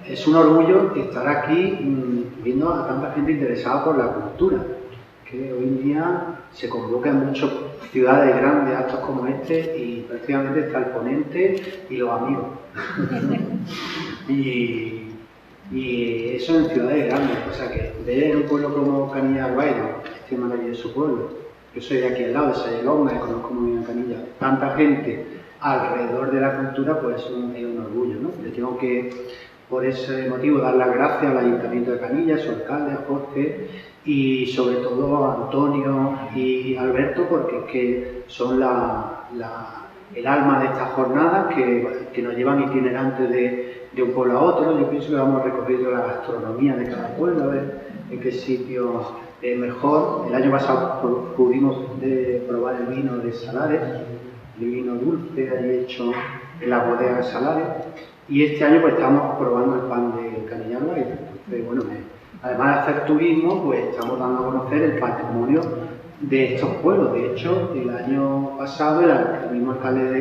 es un orgullo estar aquí viendo a tanta gente interesada por la cultura, que hoy en día se convoca en muchas ciudades grandes actos como este y prácticamente está el ponente y los amigos. y eso en ciudades grandes, o sea que ver en un pueblo como Canilla del Baire, este maravilloso pueblo, yo soy de aquí al lado, de Sayelonga, y conozco muy bien Canilla, tanta gente alrededor de la cultura, pues es un orgullo, ¿no? Le tengo que, por ese motivo, dar las gracias al Ayuntamiento de Canilla, a su alcalde, a Jorge, y sobre todo a Antonio y Alberto, porque es que son el alma de estas jornadas que nos llevan itinerantes de un pueblo a otro. Yo pienso que vamos recorriendo la gastronomía de cada pueblo, a ver en qué sitio es mejor. El año pasado pudimos probar el vino de Salares, el vino dulce ahí hecho en la bodega de Salares, y este año pues estamos probando el pan de Canilla del Baire. Entonces, bueno, además de hacer turismo, pues estamos dando a conocer el patrimonio de estos pueblos. De hecho, el año pasado el mismo alcalde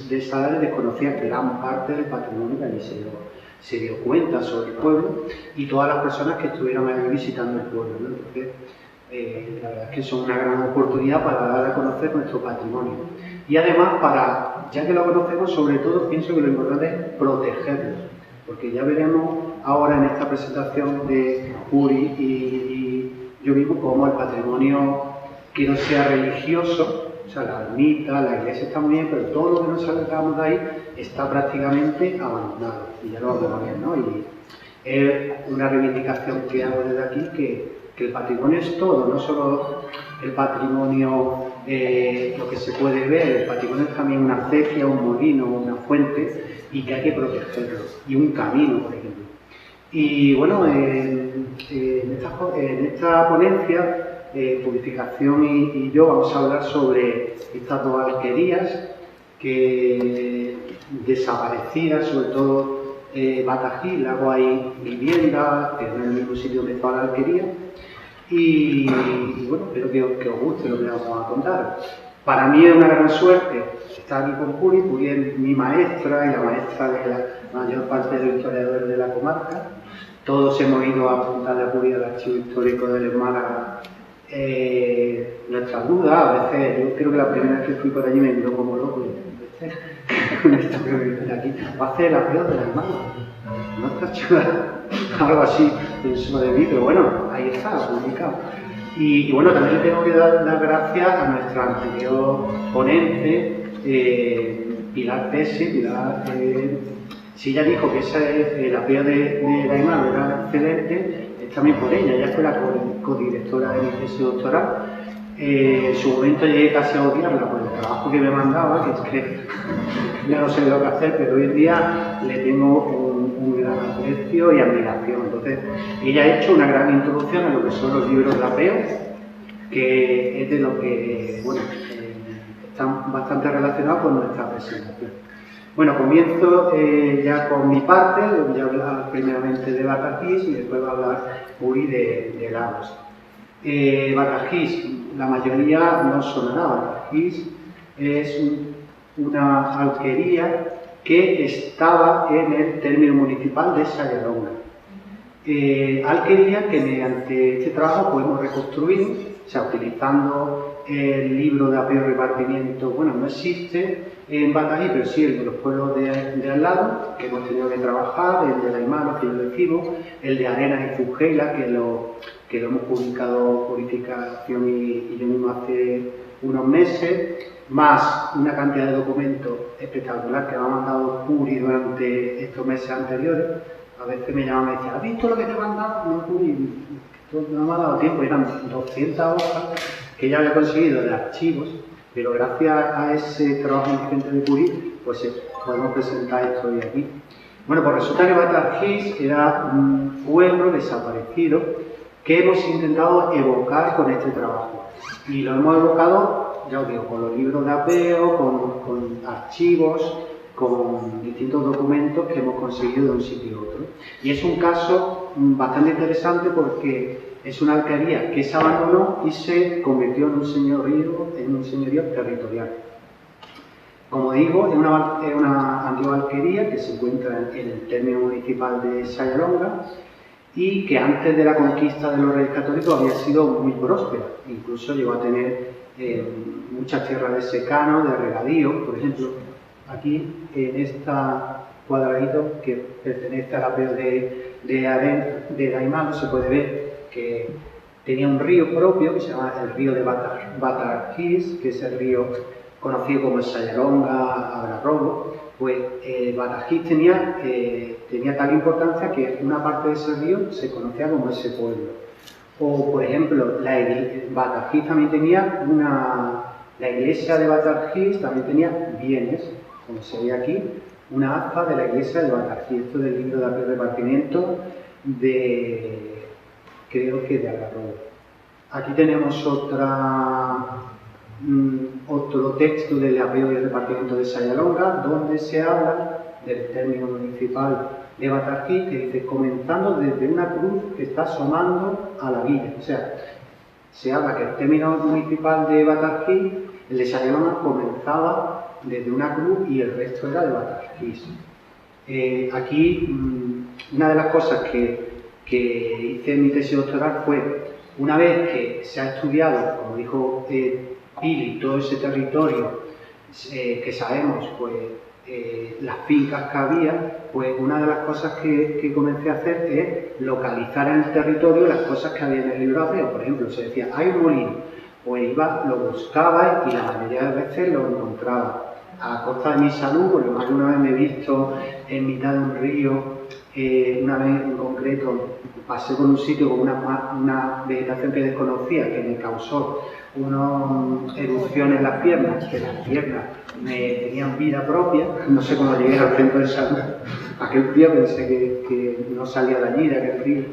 de Salares desconocía gran parte del patrimonio que allí se dio cuenta sobre el pueblo y todas las personas que estuvieron allí visitando el pueblo, ¿no? Entonces, la verdad es que son una gran oportunidad para dar a conocer nuestro patrimonio. Y además, ya que lo conocemos, sobre todo pienso que lo importante es protegerlo, porque ya veremos ahora en esta presentación de Uri y yo mismo cómo el patrimonio que no sea religioso, o sea, la ermita, la iglesia está muy bien, pero todo lo que nos sacamos de ahí está prácticamente abandonado, y ya lo vamos a ver, ¿no? Y es una reivindicación que hago desde aquí, que el patrimonio es todo, no solo el patrimonio, lo que se puede ver, el patrimonio es también una acequia, un molino, una fuente, y que hay que protegerlo, y un camino, por ejemplo. Y bueno, en esta ponencia, Purificación y yo vamos a hablar sobre estas dos alquerías que desaparecidas, sobre todo Batají, luego hay vivienda, que no es el mismo sitio donde estaba la alquería, y bueno, espero que os guste lo que vamos a contar. Para mí es una gran suerte estar aquí con Puri. Puri es mi maestra y la maestra de la mayor parte de los historiadores de la comarca. Todos hemos ido a apuntarle a Puri al archivo histórico del Málaga nuestras dudas. A veces, yo creo que la primera vez que fui por allí me miró como loco. Con esto que me dice aquí, va a hacer la peor de las manos. No está chula, algo así pensó de mí, pero bueno, ahí está, publicado. Y bueno, también le tengo que dar las gracias a nuestra anterior ponente, Pilar Pese. Si ella dijo que esa es la peor de la imagen, era excelente, es también por ella. Ella fue la codirectora de mi tesis doctoral. En su momento llegué casi a odiarla por el trabajo que me mandaba, que es que ya no sé lo que hacer, pero hoy en día le tengo un gran aprecio y admiración. Entonces, ella ha hecho una gran introducción a lo que son los libros de apeo, que es de lo que, bueno, están bastante relacionados con nuestra presentación. Bueno, comienzo ya con mi parte, voy a hablar primeramente de Batajís y después va a hablar Uri de Lagos. Batajís, la mayoría no sonará. Batajís es una alquería que estaba en el término municipal de Sayelonga. Alquería que mediante este trabajo podemos reconstruir, o sea, utilizando el libro de apeo y repartimiento, bueno, no existe en Batají, pero sí el de los pueblos de al lado, que hemos tenido que trabajar, el de Laimano, que yo decimos, el de Arenas y Fugela, que lo hemos publicado Purificación y yo mismo hace unos meses, más una cantidad de documentos espectacular que me ha mandado Puri durante estos meses anteriores. A veces me llaman y me dicen, ¿has visto lo que te he mandado? No, Puri, no me ha dado tiempo, eran 200 hojas que ya había conseguido de archivos, pero gracias a ese trabajo ingente de Puri, pues podemos presentar esto hoy aquí. Bueno, pues resulta que Batajís era un pueblo desaparecido que hemos intentado evocar con este trabajo. Y lo hemos evocado, ya os digo, con los libros de apeo, con archivos, con distintos documentos que hemos conseguido de un sitio a otro. Y es un caso bastante interesante porque es una alquería que se abandonó y se convirtió en un señorío territorial. Como digo, es una antigua alquería que se encuentra en el término municipal de Sayalonga y que antes de la conquista de los Reyes Católicos había sido muy próspera. Incluso llegó a tener muchas tierras de secano, de regadío. Por ejemplo, aquí en esta cuadradito que pertenece al apeo de Daimalo se puede ver que tenía un río propio que se llama el río de Batarjís, que es el río conocido como el Sayalonga, Abrarrobo. Pues Batarjís tenía tal importancia que una parte de ese río se conocía como ese pueblo. O, por ejemplo, Batarjís también tenía la iglesia de Batarjís también tenía bienes, como se ve aquí, una acta de la iglesia de Batarjís. Esto es del libro de apeo repartimiento creo que de Abrarrobo. Aquí tenemos otro texto del apeo y repartimiento de Sayalonga, donde se habla del término municipal de Batarjís, que dice, comenzando desde una cruz que está asomando a la villa. O sea, se habla que el término municipal de Batarjís, el de Sayalonga, comenzaba desde una cruz y el resto era de Batarjís. Aquí, una de las cosas que hice en mi tesis doctoral fue, una vez que se ha estudiado, como dijo Pili, todo ese territorio que sabemos, pues las fincas que había, pues una de las cosas que comencé a hacer es localizar en el territorio las cosas que había en el libro apeo. Por ejemplo, se decía, hay un molino, pues iba, lo buscaba y la mayoría de veces lo encontraba. A costa de mi salud, porque más de una vez me he visto en mitad de un río, una vez en concreto pasé por un sitio con una vegetación que desconocía, que me causó unas erupciones en las piernas, que las piernas me tenían vida propia. No sé cómo llegué al centro de salud. Aquel día pensé que no salía de allí, de aquel río.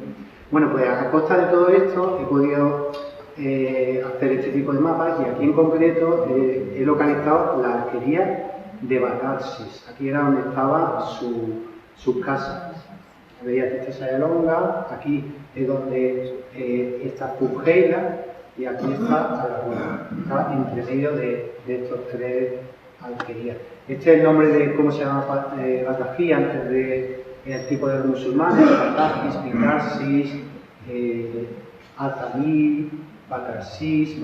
Bueno, pues a costa de todo esto he podido hacer este tipo de mapas y aquí en concreto he localizado la alquería de Batarjís. Aquí era donde estaba su casa. Veía que esta es Sayalonga, aquí es donde está Fujeira y aquí está Alarcón. Está entre medio de estos tres alquerías. Este es el nombre de cómo se llama Batarjís antes del tipo de los musulmanes: Batarjís, Pitarsis, Altamí, Batarjís,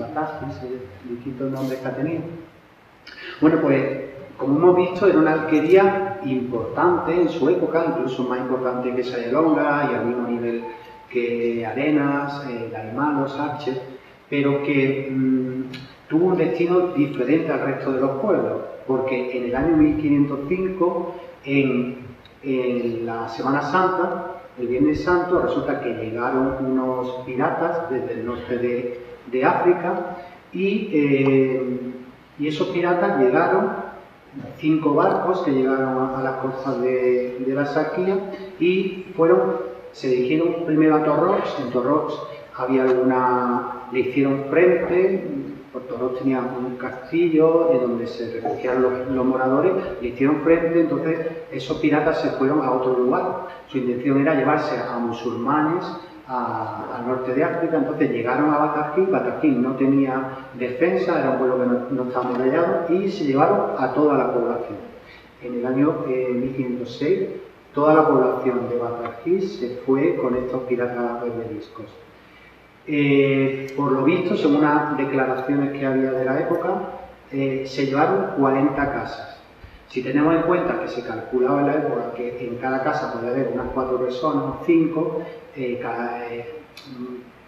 distintos nombres que ha tenido. Bueno, pues como hemos visto, era una alquería importante en su época, incluso más importante que Sayalonga y al mismo nivel que Arenas, Daimalo, Sáchez, pero que tuvo un destino diferente al resto de los pueblos, porque en el año 1505, en la Semana Santa, el Viernes Santo, resulta que llegaron unos piratas desde el norte de África y esos piratas llegaron, 5 barcos que llegaron a las costas de la Sarquía y se dirigieron primero a Torrox. En Torrox le hicieron frente. Torrox tenía un castillo en donde se refugiaron los moradores, le hicieron frente. Entonces esos piratas se fueron a otro lugar. Su intención era llevarse a musulmanes al norte de África. Entonces llegaron a Batarjís. Batarjís no tenía defensa, era un pueblo que no estaba amurallado, y se llevaron a toda la población. En el año 1506 toda la población de Batarjís se fue con estos piratas berberiscos. Por lo visto, según unas declaraciones que había de la época, se llevaron 40 casas. Si tenemos en cuenta que se calculaba en la época que en cada casa podía haber unas 4 personas o 5,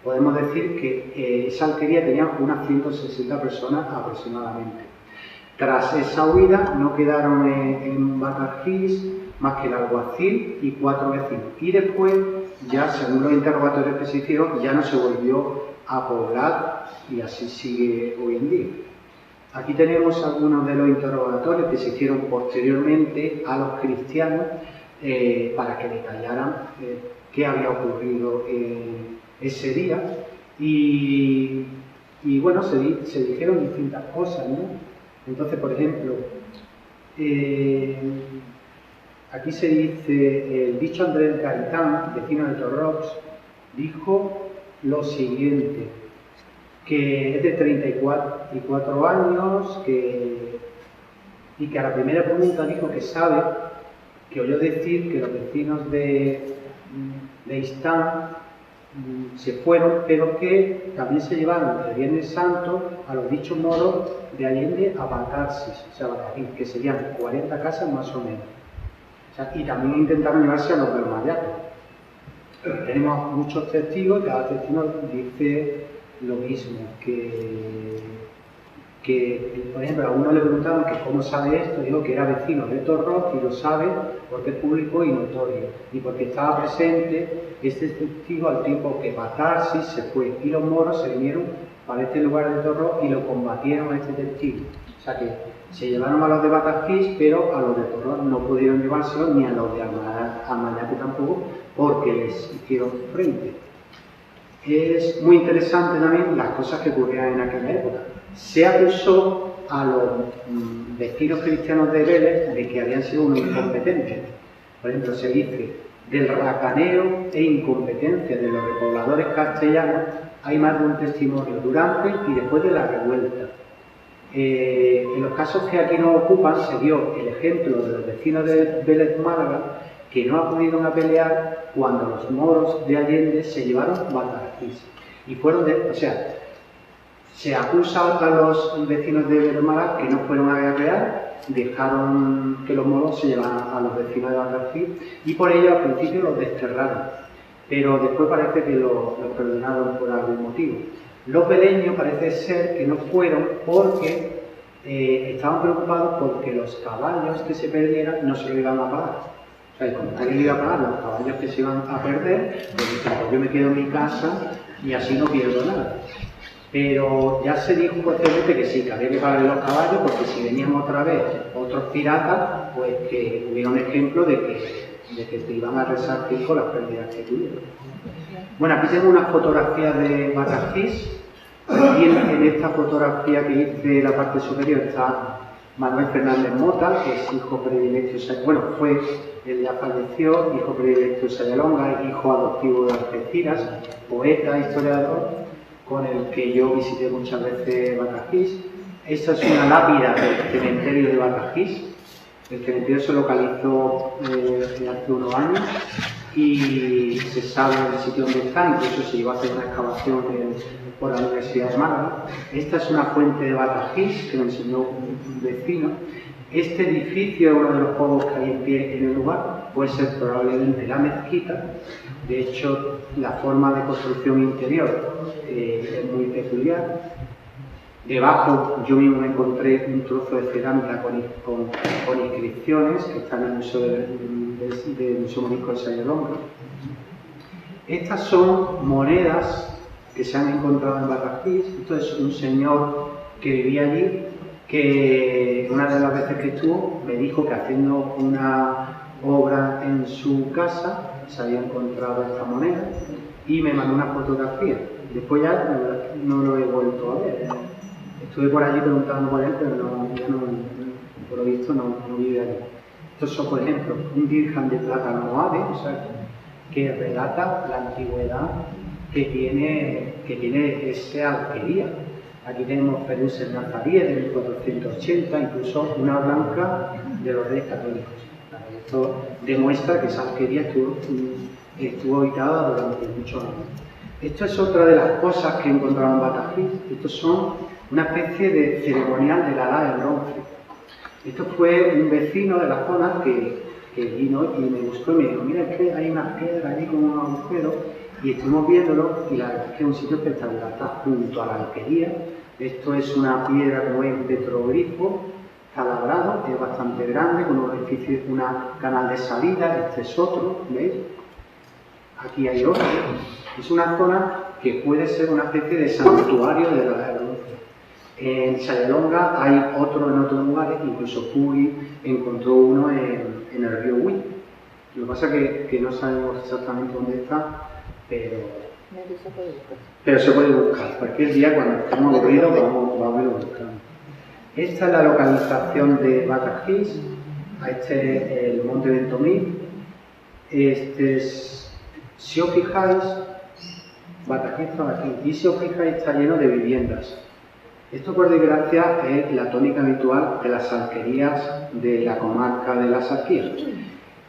podemos decir que esa alquería tenía unas 160 personas aproximadamente. Tras esa huida no quedaron en Batarjís más que el alguacil y 4 vecinos. Y después, ya según los interrogatorios que se hicieron, ya no se volvió a poblar y así sigue hoy en día. Aquí tenemos algunos de los interrogatorios que se hicieron posteriormente a los cristianos para que detallaran qué había ocurrido ese día. Y bueno, se dijeron distintas cosas, ¿no? Entonces, por ejemplo, aquí se dice, el dicho Andrés Gaitán, vecino de Torrox, dijo lo siguiente, que es de 34 años, que y que a la primera pregunta dijo que sabe, que oyó decir que los vecinos de Istán se fueron, pero que también se llevaron el Viernes Santo a los dichos moros de Allende a Batarsis, o sea, que serían 40 casas más o menos. O sea, y también intentaron llevarse a los bermayatos. Tenemos muchos testigos, cada testigo dice lo mismo, que, por ejemplo, a uno le preguntaban que cómo sabe esto, digo que era vecino de Torró y lo sabe porque es público y notorio, y porque estaba presente este testigo al tiempo que Batarsis se fue y los moros se vinieron para este lugar de Torró y lo combatieron a este testigo. O sea que se llevaron a los de Batarsis, pero a los de Torró no pudieron llevárselo, ni a los de Amayate tampoco, porque les hicieron frente. Es muy interesante también las cosas que ocurrían en aquella época. Se acusó a los vecinos cristianos de Vélez de que habían sido unos incompetentes. Por ejemplo, se dice, del racaneo e incompetencia de los repobladores castellanos hay más de un testimonio durante y después de la revuelta. En los casos que aquí nos ocupan se dio el ejemplo de los vecinos de Vélez Málaga que no acudieron a pelear cuando los moros de Allende se llevaron Batarcis. Y fueron o sea, se acusa a los vecinos de Vélez Málaga que no fueron a guerrear, dejaron que los moros se llevaran a los vecinos de Batarcis y por ello al principio los desterraron. Pero después parece que los perdonaron por algún motivo. Los veleños parece ser que no fueron porque estaban preocupados porque los caballos que se perdieran no se lo iban a pagar. O sea, como alguien iba a pagar los caballos que se iban a perder, pues yo me quedo en mi casa y así no pierdo nada. Pero ya se dijo posteriormente que sí, que había que pagar los caballos porque si venían otra vez otros piratas, pues que hubiera un ejemplo de que te iban a resarcir con las pérdidas que tuvieron. Bueno, aquí tengo una fotografía de Batarcis. Aquí en esta fotografía que hice en la parte superior está Manuel Fernández Mota, que es hijo predilecto, él ya falleció, hijo predilecto de Sayalonga, hijo adoptivo de Algeciras, poeta, historiador, con el que yo visité muchas veces Batarcis. Esta es una lápida del cementerio de Batarcis. El cementerio se localizó hace unos años y se sabe el sitio donde está, incluso se iba a hacer una excavación por la Universidad de Málaga. Esta es una fuente de Batarcis que me enseñó un vecino. Este edificio es uno de los pocos que hay en pie en el lugar, puede ser probablemente la mezquita. De hecho, la forma de construcción interior es muy peculiar. Debajo yo mismo encontré un trozo de cerámica con inscripciones que están en el Museo del Museo Morisco de Sayalonga. Estas son monedas que se han encontrado en Batarcis. Esto es un señor que vivía allí, que una de las veces que estuvo me dijo que haciendo una obra en su casa se había encontrado esta moneda y me mandó una fotografía. Después ya no lo he vuelto a ver. Estuve por allí preguntando por él, pero por lo visto no vive allí. Estos son, por ejemplo, un Virgen de plata noade, o sea, que relata la antigüedad que tiene esa alquería. Aquí tenemos Perús en Nazarí de 1480, incluso una blanca de los Reyes Católicos. Esto demuestra que esa alquería estuvo habitada durante muchos años. Esto es otra de las cosas que encontraron en Batarcis. Estos son una especie de ceremonial de la Edad del Bronce. Esto fue un vecino de la zona que vino y me gustó y me dijo, mira, es que hay una piedra allí con un agujero, y estuvimos viéndolo y la verdad es que es un sitio espectacular, está junto a la alquería. Esto es una piedra como es un petroglifo, está labrado, es bastante grande, con un edificio, un canal de salida, este es otro, ¿veis? Aquí hay otro. Es una zona que puede ser una especie de santuario de la Edad del Bronce. En Sayalonga hay otro en otros lugares, incluso Puri encontró uno en el río Uy. Lo que pasa es que no sabemos exactamente dónde está, pero se puede buscar. Cualquier día cuando estemos aburridos vamos a buscar. Esta es la localización de Batarcis. Este es el monte Ventomil. Si os fijáis, Batarcis está aquí, y si os fijáis está lleno de viviendas. Esto, por desgracia, es la tónica habitual de las alquerías de la comarca de las Alquías.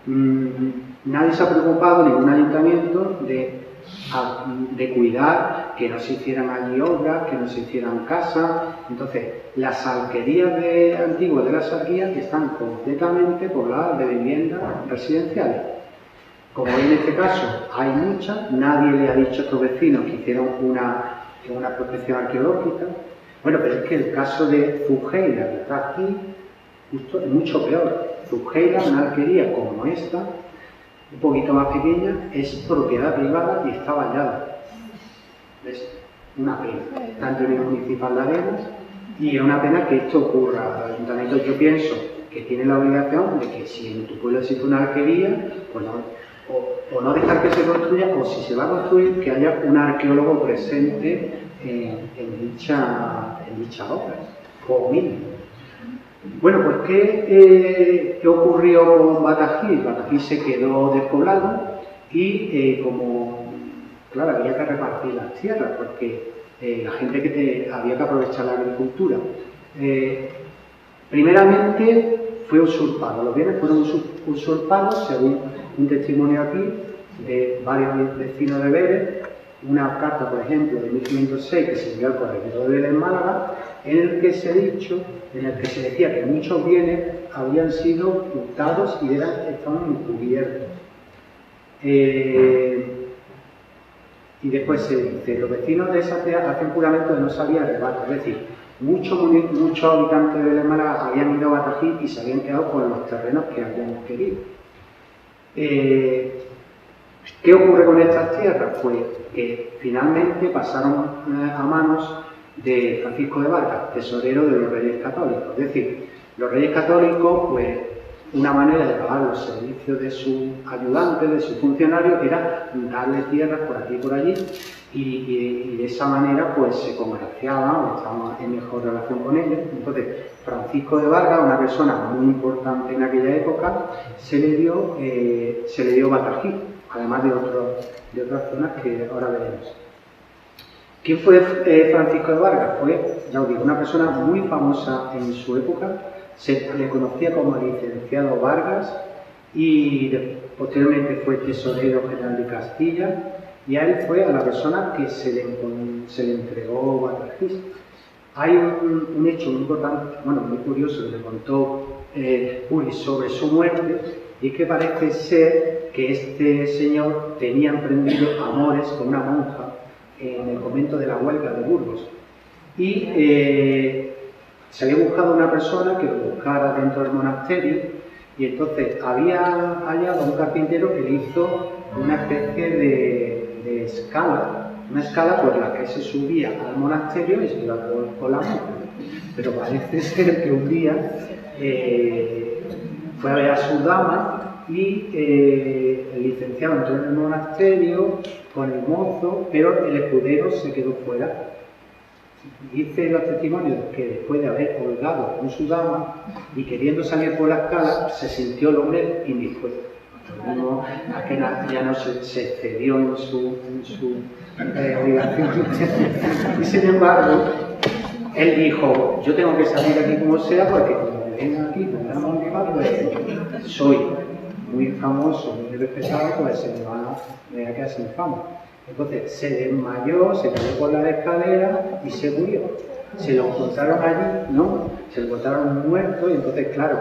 Nadie se ha preocupado, ningún ayuntamiento, de cuidar que no se hicieran allí obras, que no se hicieran casas. Entonces, las alquerías antiguas de las Alquías están completamente pobladas de viviendas residenciales. Como en este caso hay muchas, nadie le ha dicho a estos vecinos que hicieron una protección arqueológica. Bueno, pero es que el caso de Zugeira, que está aquí, justo, es mucho peor. Zugeira, una alquería como esta, un poquito más pequeña, es propiedad privada y está vallada. Es una pena. Está en términos municipal de Arenas y es una pena que esto ocurra. El ayuntamiento, yo pienso que tiene la obligación de que si en tu pueblo existe una alquería, pues no, o no dejar que se construya, o si se va a construir, que haya un arqueólogo presente en dicha obra, como mínimo. Bueno, pues ¿qué ocurrió con Batají? Batají se quedó despoblado y como, claro, había que repartir las tierras, porque la gente había que aprovechar la agricultura. Primeramente fue usurpado, los bienes fueron usurpados, según un testimonio aquí de varios vecinos de Vélez, una carta, por ejemplo, de 1506 que se envió al corregidor de Vélez en Málaga, en el que se decía que muchos bienes habían sido hurtados y estaban encubiertos. Y después se dice, los vecinos de esa ciudad hacen juramento de no salir a arrebato, es decir, muchos habitantes de Vélez Málaga habían ido a Batají y se habían quedado con los terrenos que habían querido. ¿Qué ocurre con estas tierras? Pues que finalmente pasaron a manos de Francisco de Vargas, tesorero de los Reyes Católicos. Es decir, los Reyes Católicos, pues una manera de pagar los servicios de sus ayudantes, de sus funcionarios, era darle tierras por aquí y por allí, y de esa manera pues se congraciaban o estaban en mejor relación con ellos. Entonces, Francisco de Vargas, una persona muy importante en aquella época, se le dio Batají, además de otras zonas que ahora veremos. ¿Quién fue Francisco de Vargas? Fue, ya os digo, una persona muy famosa en su época. Se le conocía como el licenciado Vargas y posteriormente fue tesorero general de Castilla, y a él fue a la persona que se le entregó Batají. Hay un hecho muy importante, bueno, muy curioso, que le contó Uri sobre su muerte, y es que parece ser que este señor tenía emprendido amores con una monja en el convento de la Huelga de Burgos, y se había buscado una persona que lo buscara dentro del monasterio, y entonces había hallado a un carpintero que le hizo una especie de escala, una escala por la que se subía al monasterio y se iba con la monja. Pero parece ser que un día fue a ver a su dama y el licenciado entró en el monasterio con el mozo, pero el escudero se quedó fuera. Dice los testimonios que después de haber colgado con su dama y queriendo salir por la escala, se sintió el hombre indispuesto. Ya no se excedió en su obligación. Y sin embargo, él dijo, yo tengo que salir aquí como sea, porque como me ven aquí con la monja, pues soy muy famoso, muy respetado, pues se me va a quedar sin fama. Entonces se desmayó, se cayó por la escalera y se murió. Se lo encontraron allí, ¿no? Se lo encontraron muerto, y entonces, claro,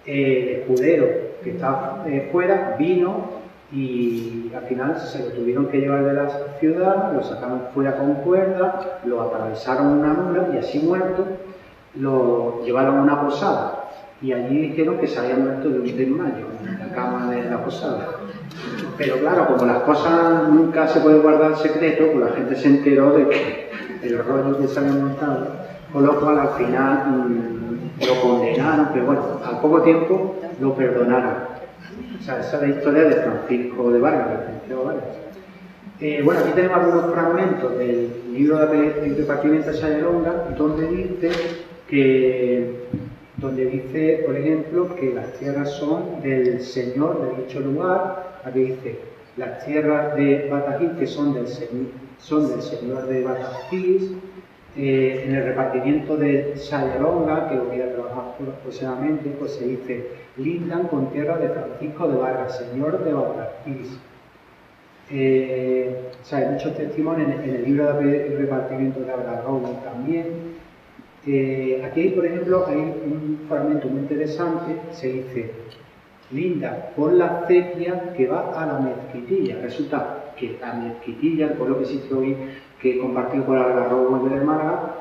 el escudero que estaba fuera vino y al final se lo tuvieron que llevar de la ciudad, lo sacaron fuera con cuerda, lo atravesaron una mula y así muerto lo llevaron a una posada. Y allí dijeron que se había muerto de un desmayo en la cama de la posada. Pero claro, como las cosas nunca se puede guardar secreto, pues la gente se enteró de que el rollo que se había montado, con lo cual al final lo condenaron, pero bueno, al poco tiempo lo perdonaron. O sea, esa es la historia de Francisco de Vargas, del licenciado Vargas. Bueno, aquí tenemos algunos fragmentos del libro de repartimiento de Sayalonga, donde dice, por ejemplo, que las tierras son del señor de dicho lugar. Aquí dice, las tierras de Batají, que son del señor de Batají, En el repartimiento de Sayalonga, que voy a trabajar próximamente, pues se dice: lindan con tierra de Francisco de Vargas, señor de Valparaíso. O sea, hay muchos testimonios en el libro de repartimiento de Algarrobo también. Aquí, por ejemplo, hay un fragmento muy interesante, se dice: linda por la acequia que va a la mezquitilla. Resulta que la mezquitilla, el pueblo que existe hoy, que compartió con Algarrobo y de Málaga,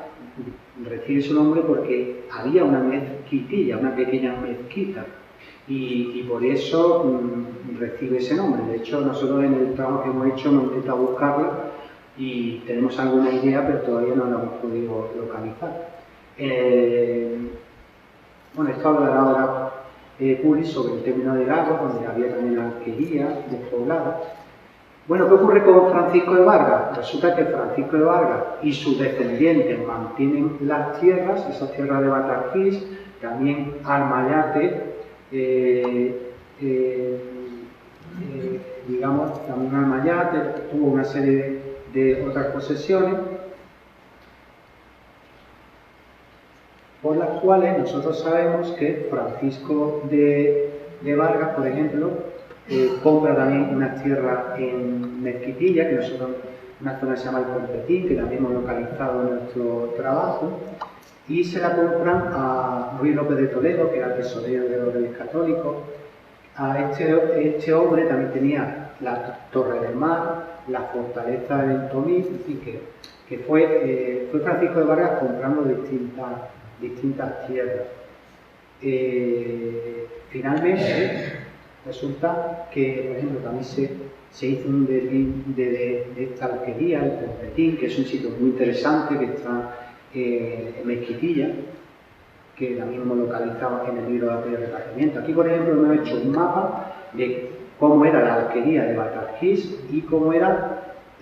recibe su nombre porque había una mezquitilla, una pequeña mezquita, y por eso recibe ese nombre. De hecho, nosotros en el trabajo que hemos hecho hemos intentado buscarla y tenemos alguna idea, pero todavía no la hemos podido localizar. Bueno, esto hablará ahora Puli sobre el término de Lagos, donde había también la alquería despoblada. Bueno, ¿qué ocurre con Francisco de Vargas? Resulta que Francisco de Vargas y sus descendientes mantienen las tierras, esas tierras de Batarquís, también Almayate, digamos, también Almayate tuvo una serie de otras posesiones, por las cuales nosotros sabemos que Francisco de Vargas, por ejemplo, compra también unas tierras en Mezquitilla, que nosotros, una zona que se llama el Competín, que también hemos localizado en nuestro trabajo, y se la compran a Ruy López de Toledo, que era el tesorero de los Reyes Católicos. A este hombre también tenía la Torre del Mar, la fortaleza del Tomí, en fin, que fue Francisco de Vargas comprando distintas tierras. Finalmente, resulta que, por ejemplo, también se hizo un delín de esta alquería, el Competín, que es un sitio muy interesante, que está en Mezquitilla, que también hemos localizado en el libro de repartimiento. Aquí, por ejemplo, hemos hecho un mapa de cómo era la alquería de Batarquís y cómo eran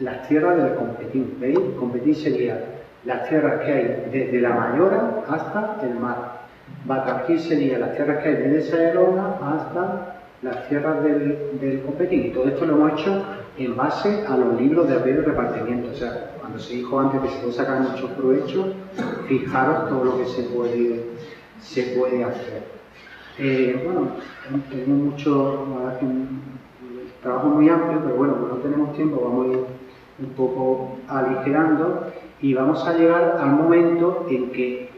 las tierras del Competín. ¿Veis? El Competín sería las tierras que hay desde la Mayora hasta el mar. Batarquís sería las tierras que hay desde Sayalonga hasta las tierras del Competín. Y todo esto lo hemos hecho en base a los libros de repartimiento. O sea, cuando se dijo antes que se puede sacar muchos provechos, fijaros todo lo que se puede hacer. Bueno, tenemos mucho, un trabajo muy amplio, pero bueno, como no tenemos tiempo, vamos a ir un poco aligerando y vamos a llegar al momento en que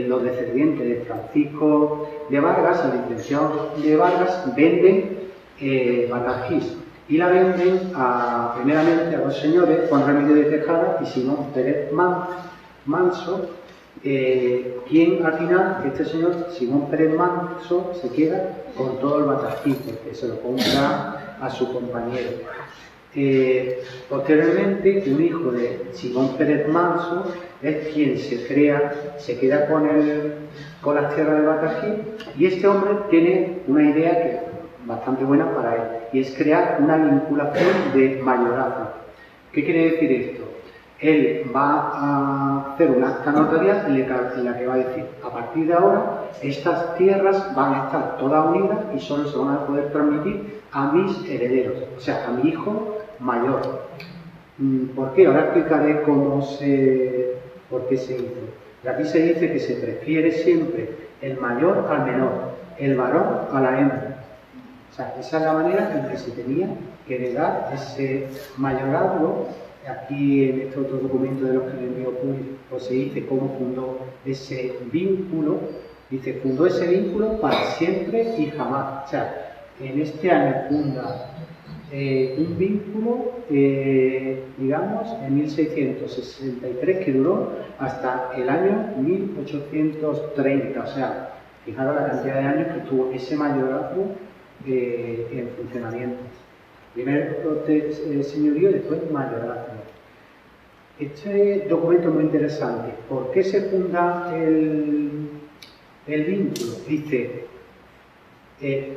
los descendientes de Francisco de Vargas, el licenciado de Vargas, venden Batarquís y la venden primeramente a dos señores, Juan Ramírez de Tejada y Simón Pérez Manso, quien al final, este señor Simón Pérez Manso, se queda con todo el Batarquís, porque se lo compra a su compañero. Posteriormente, un hijo de Simón Pérez Manso es quien se queda con las tierras de Batarquís, y este hombre tiene una idea que es bastante buena para él, y es crear una vinculación de mayorazgo. ¿Qué quiere decir esto? Él va a hacer una acta notarial en la que va a decir: a partir de ahora, estas tierras van a estar todas unidas y solo se van a poder transmitir a mis herederos, o sea, a mi hijo mayor. ¿Por qué? Ahora explicaré por qué se hizo. Y aquí se dice que se prefiere siempre el mayor al menor, el varón a la hembra. O sea, esa es la manera en que se tenía que heredar ese mayorazgo. Aquí en este otro documento de los que le envió Puli, pues se dice cómo fundó ese vínculo. Dice: fundó ese vínculo para siempre y jamás. O sea, en este año funda un vínculo, digamos, en 1663, que duró hasta el año 1830. O sea, fijaros la cantidad de años que tuvo ese mayorazgo en funcionamiento. Primero señorío y después mayorazgo. Este documento es muy interesante. ¿Por qué se funda el vínculo? Dice: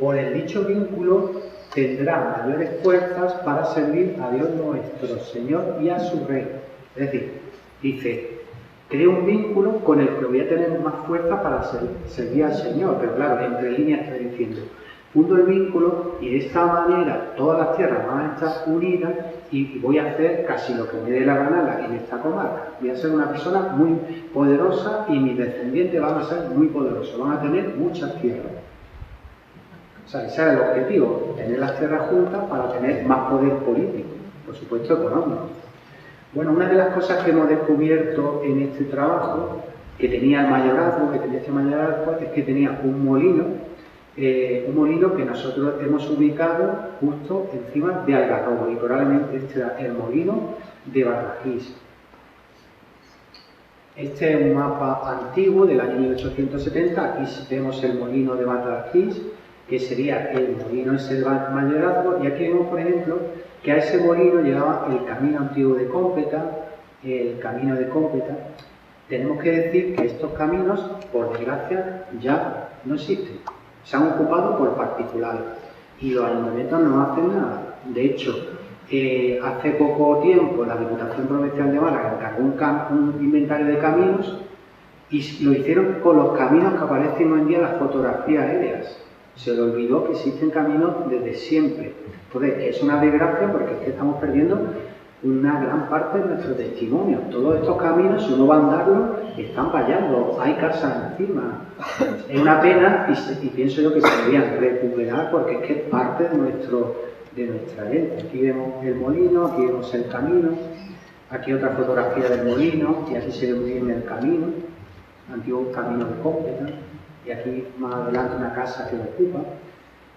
por el dicho vínculo tendrá mayores fuerzas para servir a Dios nuestro Señor y a su Rey. Es decir, dice: creo un vínculo con el que voy a tener más fuerza para servir al Señor. Pero claro, entre líneas está diciendo: fundo el vínculo y de esta manera todas las tierras van a estar unidas y voy a hacer casi lo que me dé la gana en esta comarca. Voy a ser una persona muy poderosa y mis descendientes van a ser muy poderosos, van a tener muchas tierras. O sea, ese era el objetivo, tener las tierras juntas para tener más poder político, por supuesto económico. Bueno, una de las cosas que hemos descubierto en este trabajo, que tenía el mayorazgo, es que tenía un molino que nosotros hemos ubicado justo encima de Algarrobo, y probablemente este era el molino de Barragís. Este es un mapa antiguo del año 1870, aquí vemos el molino de Barragís, que sería el molino ese del mayorazgo, y aquí vemos, por ejemplo, que a ese molino llegaba el camino antiguo de Cómpeta, el camino de Cómpeta. Tenemos que decir que estos caminos, por desgracia, ya no existen. Se han ocupado por particulares y los ayuntamientos no hacen nada. De hecho, hace poco tiempo la Diputación Provincial de Málaga encargó un inventario de caminos y lo hicieron con los caminos que aparecen hoy en día en las fotografías aéreas. Se le olvidó que existen caminos desde siempre. Entonces, es una desgracia porque es que estamos perdiendo una gran parte de nuestro testimonio. Todos estos caminos, si uno va a andarlos, están fallando, hay casas encima. Es una pena y pienso yo que se deberían recuperar porque es que es parte de nuestra herencia. Aquí vemos el molino, aquí vemos el camino, aquí otra fotografía del molino y aquí se ve muy bien el camino, antiguo camino de Cómpeta, y aquí más adelante una casa que lo ocupa.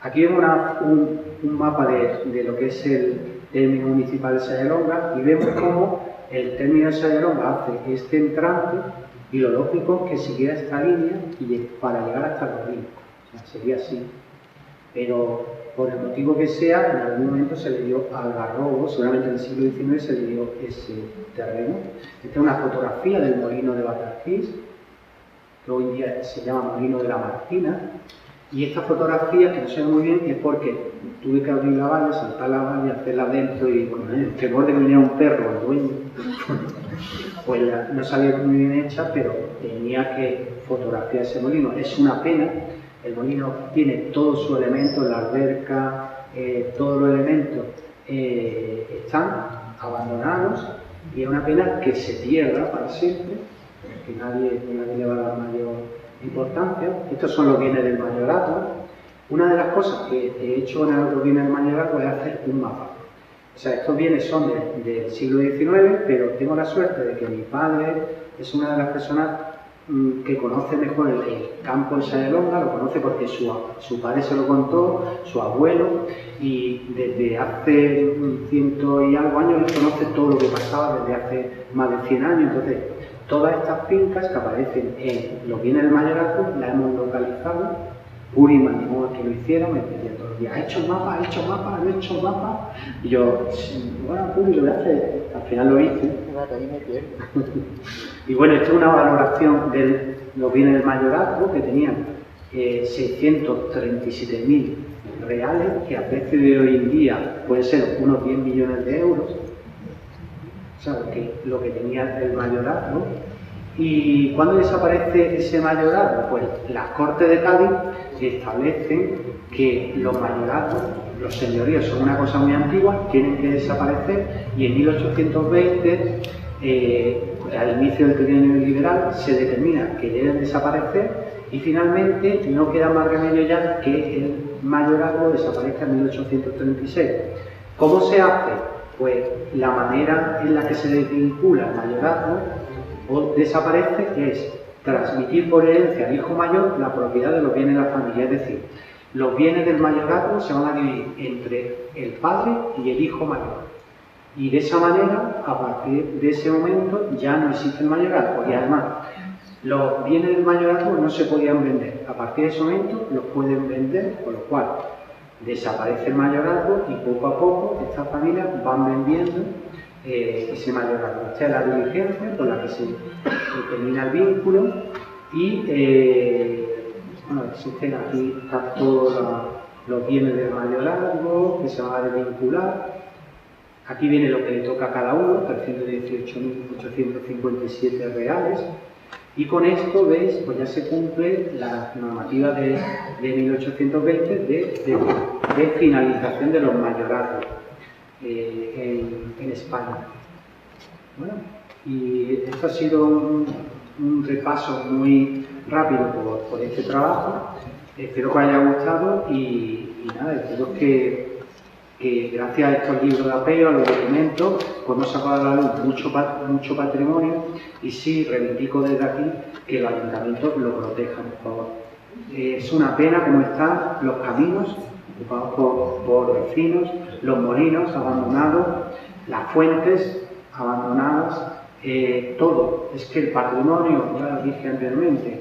Aquí vemos un mapa de lo que es el término municipal de Sayalonga y vemos cómo el término de Sayalonga hace este entrante y lo lógico es que siguiera esta línea y para llegar hasta los ríos. O sea, sería así. Pero por el motivo que sea, en algún momento se le dio Algarrobo, seguramente en el siglo XIX se le dio ese terreno. Esta es una fotografía del molino de Barragís, que hoy en día se llama Molino de la Martina. Y esta fotografía, que no se ve muy bien, es porque tuve que abrir la valla, saltar la valla, hacerla dentro y, bueno, el temor de que viniera un perro, el dueño, pues no salió muy bien hecha, pero tenía que fotografiar ese molino. Es una pena, el molino tiene todos sus elementos, la alberca, todos los elementos están abandonados y es una pena que se pierda para siempre, que nadie le va a dar mayor importancia. Estos son los bienes del mayorazgo. Una de las cosas que he hecho en los bienes del mayorazgo es hacer un mapa. O sea, estos bienes son del siglo XIX, pero tengo la suerte de que mi padre es una de las personas que conoce mejor el campo de Sayalonga, lo conoce porque su padre se lo contó, su abuelo, y desde hace ciento y algo años él conoce todo lo que pasaba desde hace más de 100 años. Entonces, todas estas fincas que aparecen en los bienes del mayorazgo las hemos localizado. Uri me animó a que lo hiciera, me pedía todos los días, ¿ha hecho mapa? ¿Ha hecho mapa? ¿No he hecho mapa? Y yo, bueno, Uri, lo voy a hacer. Al final lo hice. Y bueno, esto es una valoración de los bienes del mayorazgo que tenían 637.000 reales, que a precio de hoy en día pueden ser unos 10 millones de euros. O sea, lo que tenía el mayorazgo. ¿Y cuándo desaparece ese mayorazgo? Pues las Cortes de Cádiz establecen que los mayorazgos, los señoríos, son una cosa muy antigua, tienen que desaparecer, y en 1820, al inicio del trienio liberal, se determina que deben desaparecer y finalmente no queda más remedio ya que el mayorazgo desaparezca en 1836. ¿Cómo se hace? Pues la manera en la que se desvincula el mayorazgo o desaparece es transmitir por herencia al hijo mayor la propiedad de los bienes de la familia. Es decir, los bienes del mayorazgo se van a dividir entre el padre y el hijo mayor. Y de esa manera, a partir de ese momento, ya no existe el mayorazgo. Y además, los bienes del mayorazgo no se podían vender. A partir de ese momento los pueden vender, con lo cual desaparece el mayorazgo y poco a poco estas familias van vendiendo ese mayorazgo. Esta es la diligencia con la que se termina el vínculo y bueno, existen aquí todos los bienes del mayorazgo que se van a desvincular. Aquí viene lo que le toca a cada uno, 318.857 reales. Y con esto, veis, pues ya se cumple la normativa de 1820 de finalización de los mayorazgos en España. Bueno, y esto ha sido un repaso muy rápido por este trabajo. Espero que os haya gustado y nada, espero que gracias a estos libros de apego, a los documentos, podemos sacar a la luz mucho patrimonio y sí reivindico desde aquí que los ayuntamientos lo protejan, por favor. Es una pena cómo están los caminos ocupados por vecinos, los molinos abandonados, las fuentes abandonadas, todo. Es que el patrimonio, ya lo dije anteriormente,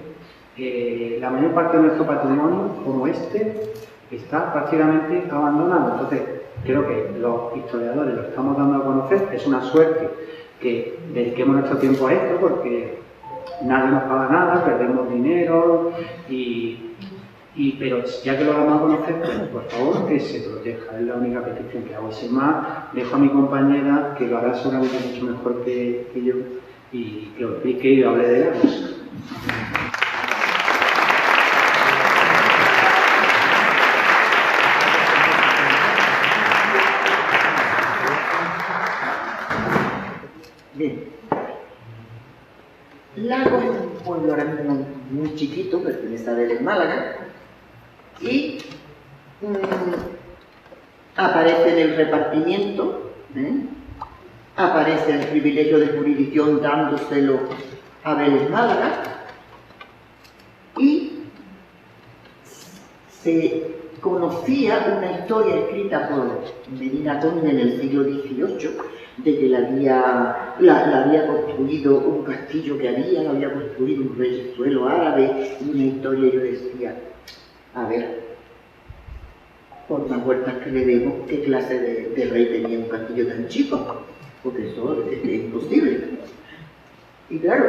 la mayor parte de nuestro patrimonio, como este, está prácticamente abandonado. Entonces, creo que los historiadores lo estamos dando a conocer. Es una suerte que dediquemos nuestro tiempo a esto, porque nadie nos paga nada, perdemos dinero, pero ya que lo damos a conocer, pues, por favor, que se proteja. Es la única petición que hago. Y sin más, dejo a mi compañera, que lo hará seguramente mucho mejor que yo, y que lo explique y hable de Lagos. Bien, Lagos es un pueblo ahora mismo muy chiquito, pertenece a Vélez, Málaga, y aparece en el repartimiento, aparece el privilegio de jurisdicción dándoselo a Vélez, Málaga, y se conocía una historia escrita por Medina Conde en el siglo XVIII de que la había construido un castillo que lo había construido un reyezuelo árabe, y una historia. Yo decía, a ver, por más vueltas que le demos, ¿qué clase de rey tenía un castillo tan chico? Porque eso es imposible. Y claro,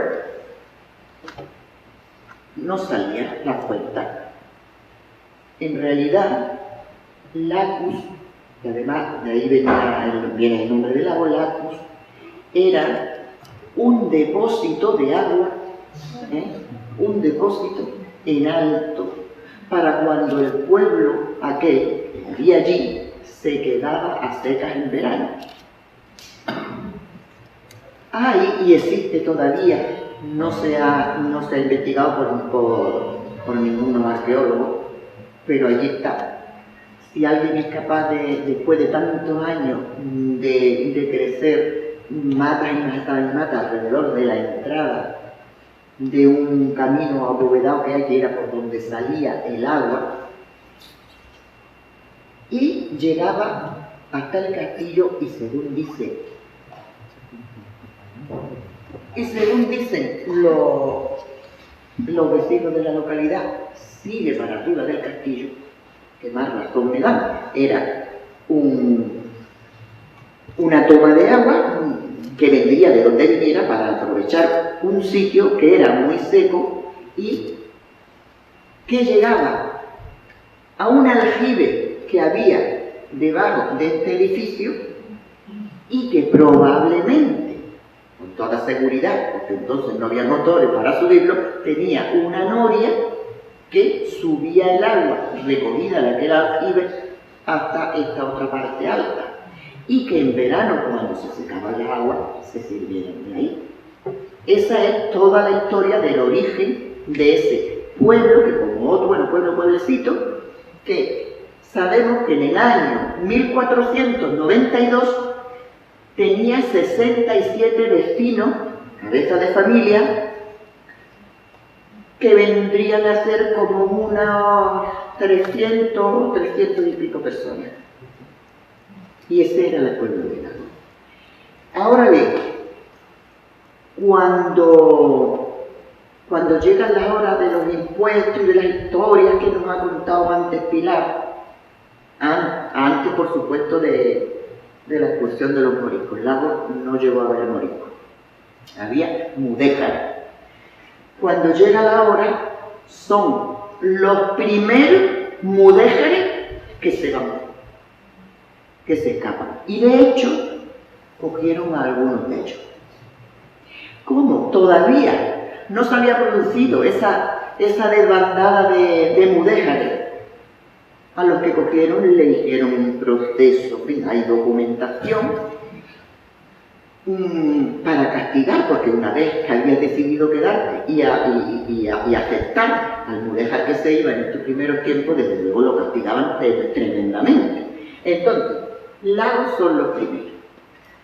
no salía la cuenta. En realidad, Lacus, que además de ahí viene el nombre del lago, Lacus, era un depósito de agua, un depósito en alto, para cuando el pueblo aquel que había allí se quedaba a secas en verano. Hay, y existe todavía, no se ha investigado por ningún arqueólogo, pero allí está. Si alguien es capaz después de tantos años de crecer matas y matas alrededor de la entrada de un camino abovedado que hay, que era por donde salía el agua, y llegaba hasta el castillo, y según dicen los vecinos de la localidad, sigue para arriba del castillo, que más razón me dan, era una toma de agua que vendría de donde viniera para aprovechar un sitio que era muy seco y que llegaba a un aljibe que había debajo de este edificio, y que probablemente, con toda seguridad, porque entonces no había motores para subirlo, tenía una noria que subía el agua recogida de aquel aljibe hasta esta otra parte alta, y que en verano, cuando se secaba el agua, se sirvieron de ahí. Esa es toda la historia del origen de ese pueblo, que como otro pueblecito, que sabemos que en el año 1492 tenía 67 vecinos, cabezas de familia, que vendrían a ser como unos 300 y pico personas. Y ese era el pueblo de Lagos. Ahora bien, cuando llegan las horas de los impuestos y de las historias que nos ha contado antes Pilar, antes por supuesto de la expulsión de los moriscos, Lagos no llegó a haber moriscos, había mudéjares. Cuando llega la hora, son los primeros mudéjares que se van, que se escapan. Y de hecho, cogieron a algunos de ellos. Como todavía no se había producido esa desbandada de mudéjares, a los que cogieron y le hicieron un proceso. Hay documentación para castigar, porque una vez que había decidido quedarte y aceptar al mudéjar que se iba en estos primeros tiempos, desde luego lo castigaban tremendamente. Entonces, Lagos son los primeros,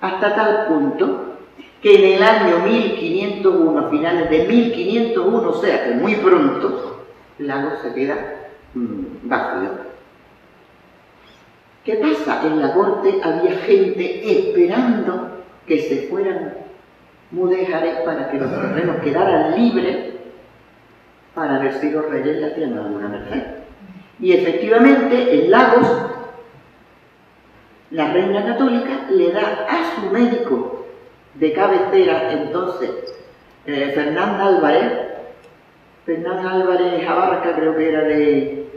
hasta tal punto que en el año 1501, a finales de 1501, o sea que muy pronto, Lagos se queda vacío. ¿Qué pasa? En la corte había gente esperando que se fueran mudéjares para que los terrenos quedaran libres, para ver si los reyes le hacían alguna merced. Y efectivamente, en Lagos, la reina católica le da a su médico de cabecera, entonces, Fernán Álvarez Abarca, creo que era de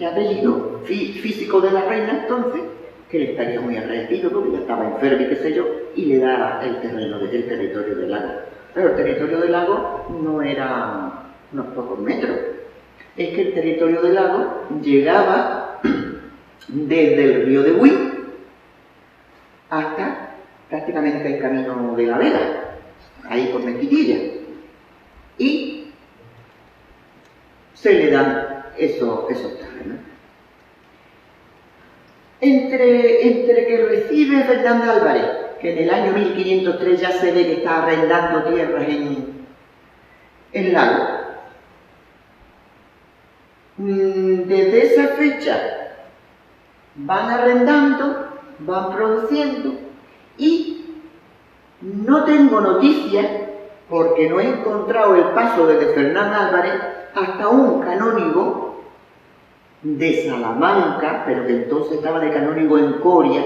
apellido, físico de la reina entonces, que le estaría muy agradecido porque ya estaba enfermo y qué sé yo, y le da el terreno del territorio del lago. Pero el territorio del lago no era unos pocos metros, es que el territorio del lago llegaba desde el río de Buí hasta prácticamente el camino de la Vega, ahí por Mezquitilla, y se le dan esos terrenos. Entre que recibe Fernán Álvarez, que en el año 1503 ya se ve que está arrendando tierras en Lago, desde esa fecha van arrendando, van produciendo, y no tengo noticias, porque no he encontrado el paso desde Fernán Álvarez hasta un canónigo de Salamanca, pero que entonces estaba de canónigo en Coria,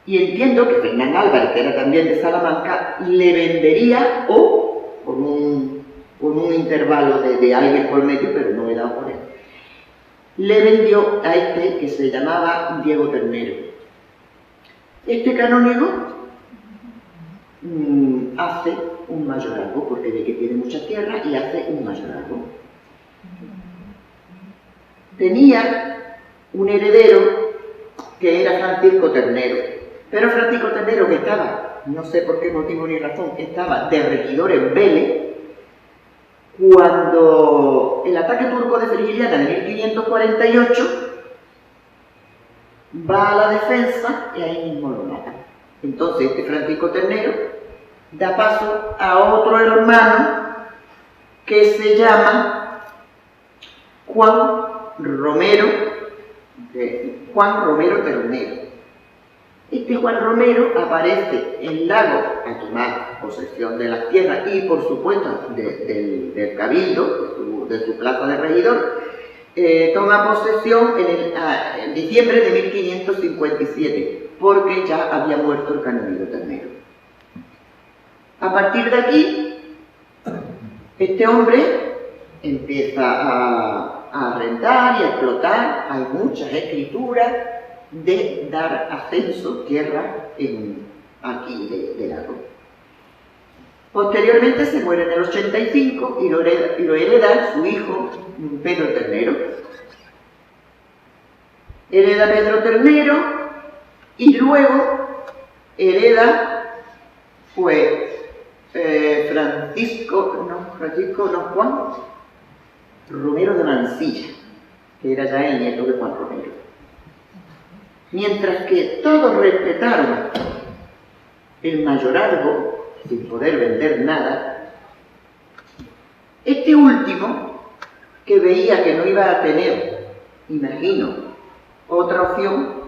y entiendo que Fernán Álvarez, que era también de Salamanca, le vendería, o con un intervalo de alguien por medio, pero no he dado por él, le vendió a este que se llamaba Diego Ternero. Este canónigo hace un mayorazgo, porque ve que tiene mucha tierra, y hace un mayorazgo. Tenía un heredero que era Francisco Ternero, pero Francisco Ternero, que estaba, no sé por qué motivo ni razón, estaba de regidor en Vélez, cuando el ataque turco de Frigiliana de 1548 va a la defensa y ahí mismo lo matan. Entonces este Francisco Ternero da paso a otro hermano que se llama Juan Romero Ternero. Este Juan Romero aparece en Lago a tomar posesión de las tierras y, por supuesto, del cabildo, de su plaza de regidor. Toma posesión en diciembre de 1557, porque ya había muerto el canónigo Ternero. A partir de aquí, este hombre empieza a arrendar y a explotar. Hay muchas escrituras de dar ascenso, tierra, aquí de Lago. Posteriormente se muere en el 85 y lo hereda su hijo Pedro Ternero. Hereda Pedro Ternero y luego hereda, pues, Juan Romero de Mansilla, que era ya el nieto de Juan Romero. Mientras que todos respetaron el mayorazgo sin poder vender nada, este último, que veía que no iba a tener, imagino, otra opción,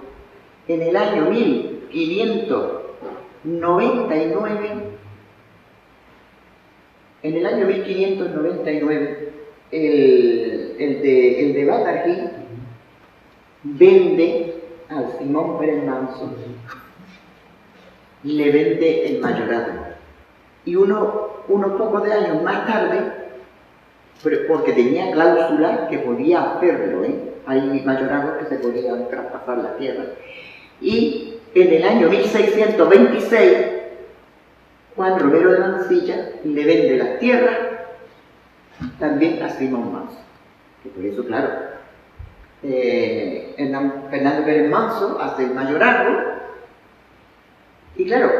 en el año 1599, el de Batarjí vende al Simón Pérez Manso, le vende el mayorazgo. Y unos pocos de años más tarde, porque tenía cláusula que podía hacerlo, hay mayorazgos que se podían traspasar la tierra. Y en el año 1626, Juan Romero de Mansilla le vende las tierras también a Simón Manso. Y por eso, claro, Fernando Pérez Manso hace el mayorazgo y, claro,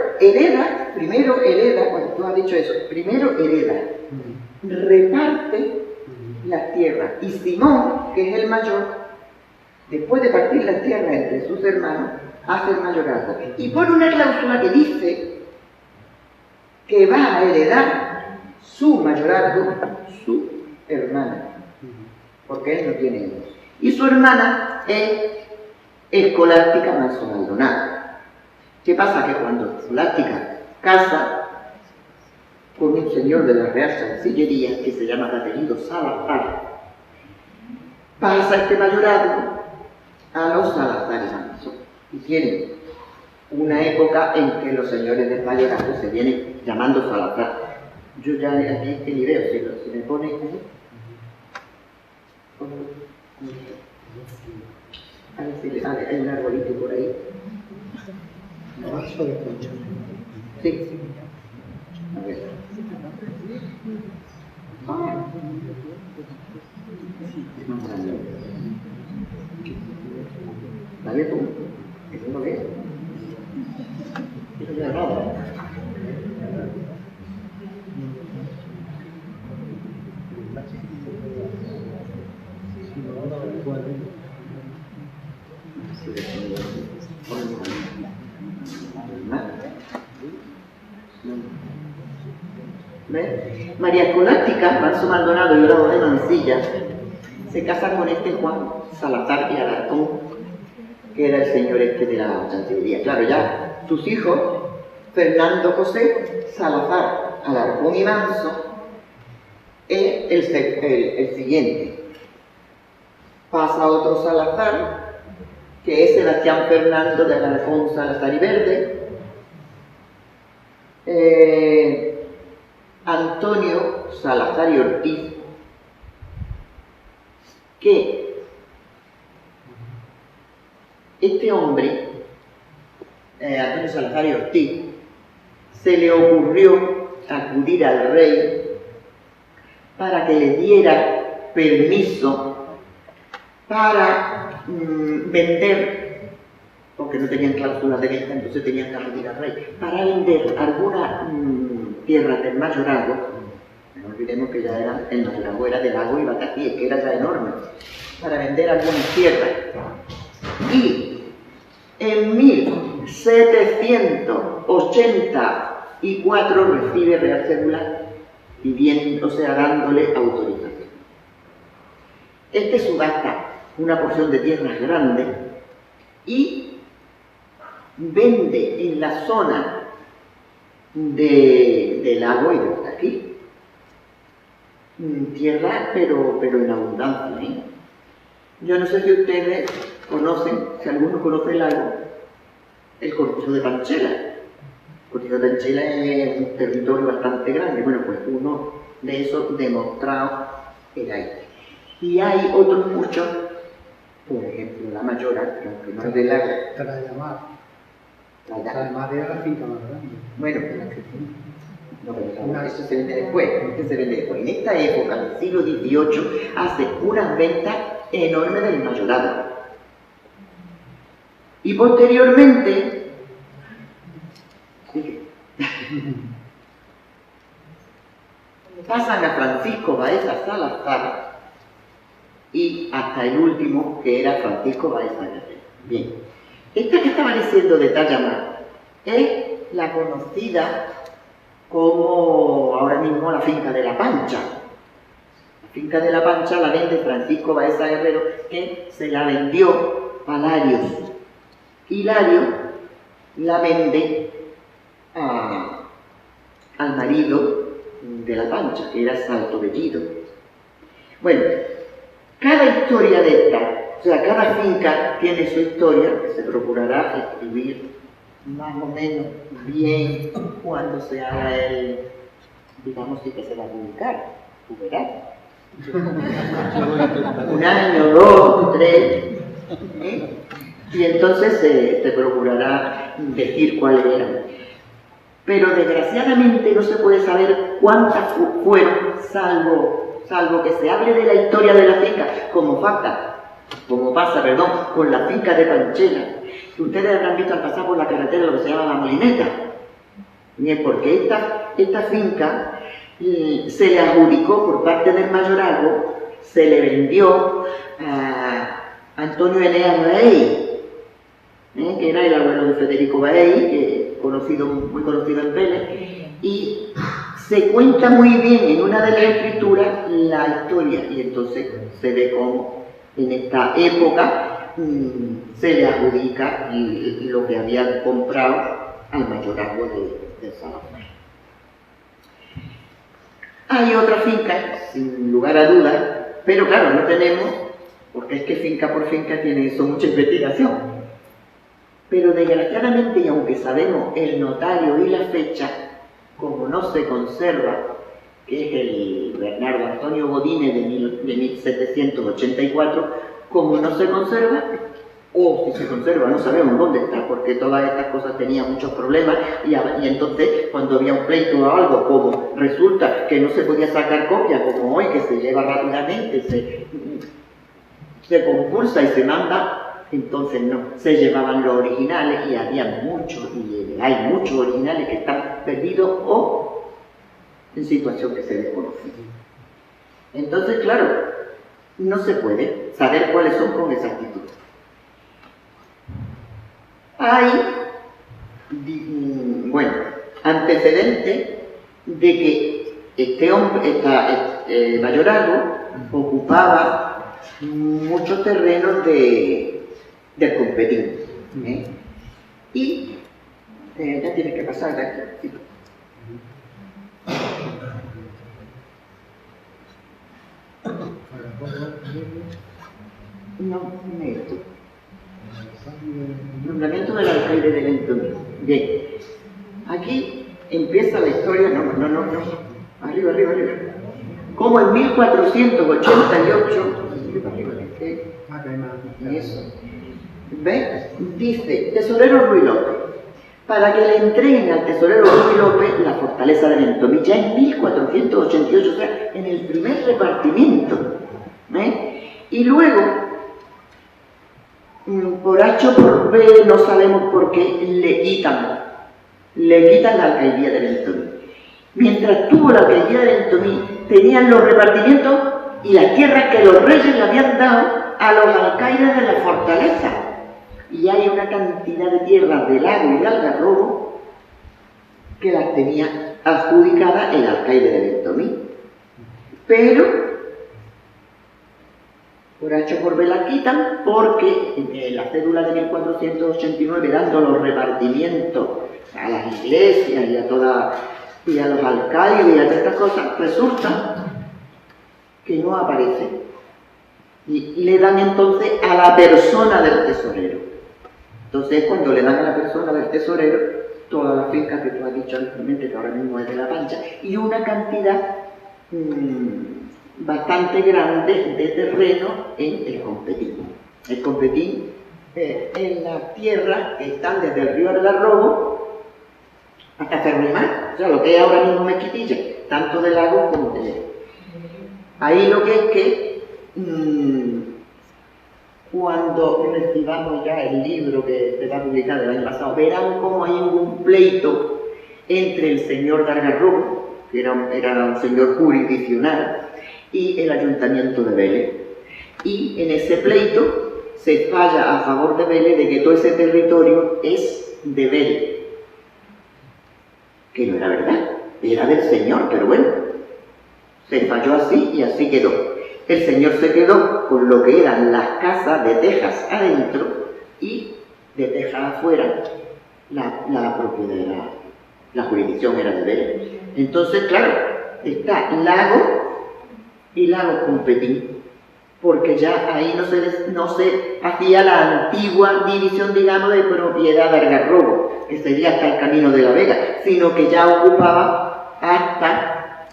primero hereda, cuando tú has dicho eso, primero hereda, reparte las tierras y Simón, que es el mayor, después de partir las tierras entre sus hermanos, hace el mayorazgo y pone una cláusula que dice que va a heredar su mayorazgo su hermana, porque él no tiene hijos. Y su hermana es Escolástica Manso Maldonado. ¿Qué pasa? Que cuando Escolástica casa con un señor de la Real Chancillería, que se llama de apellido Salazar, pasa este mayorazgo a los Salazar y Manso. Y tienen una época en que los señores del mayorazgo se vienen llamando Salazar. Yo ya aquí este video, si me pone ahí. A ver si hay un arbolito por ahí. Sí. A ver. Dale tú. Eso no es. Eso ya es nada. María Escolástica, Manso Maldonado y Orado de Mansilla, se casa con este Juan Salazar y Alarcón, que era el señor este de la Chancillería. Claro, ya sus hijos, Fernando José Salazar, Alarcón y Manso, es el siguiente. Pasa otro Salazar, que es Sebastián Fernando de Alarcón Salazar y Verde. Antonio Salazar y Ortiz, que este hombre, Antonio Salazar y Ortiz, se le ocurrió acudir al rey para que le diera permiso para vender, porque no tenían cláusulas de venta, entonces tenían que acudir al rey, para vender alguna tierra del mayorazgo. No olvidemos que ya era, el mayorazgo era de Lago y Bataquí, que era ya enorme, para vender algunas tierras. Y en 1784 recibe Real Cédula pidiendo, o sea, dándole autorización. Este subasta una porción de tierras grande y vende en la zona del Lago y de Bataquí tierra, pero en abundancia, ¿eh? Yo no sé si ustedes conocen, si alguno conoce el lago, el Cortijo de Panchela. El Cortijo de Panchela es un territorio bastante grande. Bueno, pues uno de esos demostrados era este. Y hay otros muchos, por ejemplo, la Mayora, que aunque no es del lago. Tradamar era la finca más grande. Bueno, no, pero eso se vende después, En esta época, del siglo XVIII, hace unas ventas enormes del mayorado. Y posteriormente, pasan a Francisco Baeza Salazar y hasta el último, que era Francisco Baeza Guerrero. Bien, esta que estaba diciendo de Tayamar es la conocida como ahora mismo la finca de la Pancha. La finca de la Pancha la vende Francisco Baeza Guerrero, que se la vendió a Larios. Y Lario la vende al marido de la Pancha, que era Salto Bellido. Bueno, cada historia de esta, o sea, cada finca tiene su historia, que se procurará escribir más o menos bien cuando se haga el, digamos, si que se va a publicar, tú verás. Un año, 2, 3, y entonces se procurará decir cuáles eran. pero desgraciadamente no se puede saber cuántas fueron, salvo que se hable de la historia de la finca, como pasa con la finca de Panchela. Ustedes habrán visto al pasar por la carretera lo que se llama La Molineta, porque esta finca se le adjudicó por parte del mayorazgo, se le vendió a Antonio Eneas Baey, que era el abuelo de Federico Baey, que muy conocido en Vélez, y se cuenta muy bien en una de las escrituras la historia, y entonces se ve cómo en esta época se le adjudica lo que habían comprado al mayorazgo de Salomón. Hay otra finca, sin lugar a dudas, pero claro, no tenemos, porque es que finca por finca tiene eso mucha investigación. Pero desgraciadamente, y aunque sabemos el notario y la fecha, como no se conserva, que es el Bernardo Antonio Godine de 1784, como no se conserva, o si se conserva no sabemos dónde está, porque todas estas cosas tenían muchos problemas y entonces cuando había un pleito o algo, como resulta que no se podía sacar copia, como hoy que se lleva rápidamente, se compulsa y se manda, entonces no, se llevaban los originales y había muchos, y hay muchos originales que están perdidos o en situación que se desconoce. Entonces, claro, no se puede saber cuáles son con exactitud. Hay, antecedentes de que este hombre, mayorazgo, ocupaba muchos terrenos del Competín. Y ya tienes que pasar de aquí. No, esto. Nombramiento del alcaide de Lentomí. Bien. Aquí empieza la historia. No. Arriba. Como en 1488. Eso. ¿Ve? Dice, tesorero Ruy López, para que le entreguen al tesorero Ruy López la fortaleza de Lentomí, ya en 1488, o sea, en el primer repartimiento. Y luego, por H o por B, no sabemos por qué, le quitan la alcaidía de Lentomí. Mientras tuvo la alcaidía de Lentomí, tenían los repartimientos y las tierras que los reyes le habían dado a los alcaides de la fortaleza. Y hay una cantidad de tierras de Lago y de Algarrobo que las tenía adjudicadas el alcaide de Lentomí. Pero, por H o por B la quitan porque la cédula de 1489, dando los repartimientos a las iglesias y a los alcaides y a todas estas cosas, resulta que no aparece. Y le dan entonces a la persona del tesorero. Entonces, cuando le dan a la persona del tesorero todas las fincas que tú has dicho anteriormente, que ahora mismo es de La Pancha, y una cantidad bastante grande de terreno en el Competín. El Competín en las tierras que están desde el río Algarrobo hasta Ferrimar, o sea, lo que es ahora mismo Mezquitilla, tanto del lago como de... Ahí lo que es que cuando recibamos ya el libro que se va a publicar el año pasado, verán cómo hay un pleito entre el señor de Algarrobo, que era un señor jurisdiccional, y el ayuntamiento de Vélez. Y en ese pleito se falla a favor de Vélez de que todo ese territorio es de Vélez. Que no era verdad, era del señor, pero bueno, se falló así y así quedó. El señor se quedó con lo que eran las casas de tejas adentro y de tejas afuera la propiedad, la jurisdicción era de Vélez. Entonces, claro, está Lago y Lago Competín, porque ya ahí no se hacía la antigua división, digamos, de propiedad de Algarrobo, que sería hasta el Camino de la Vega, sino que ya ocupaba hasta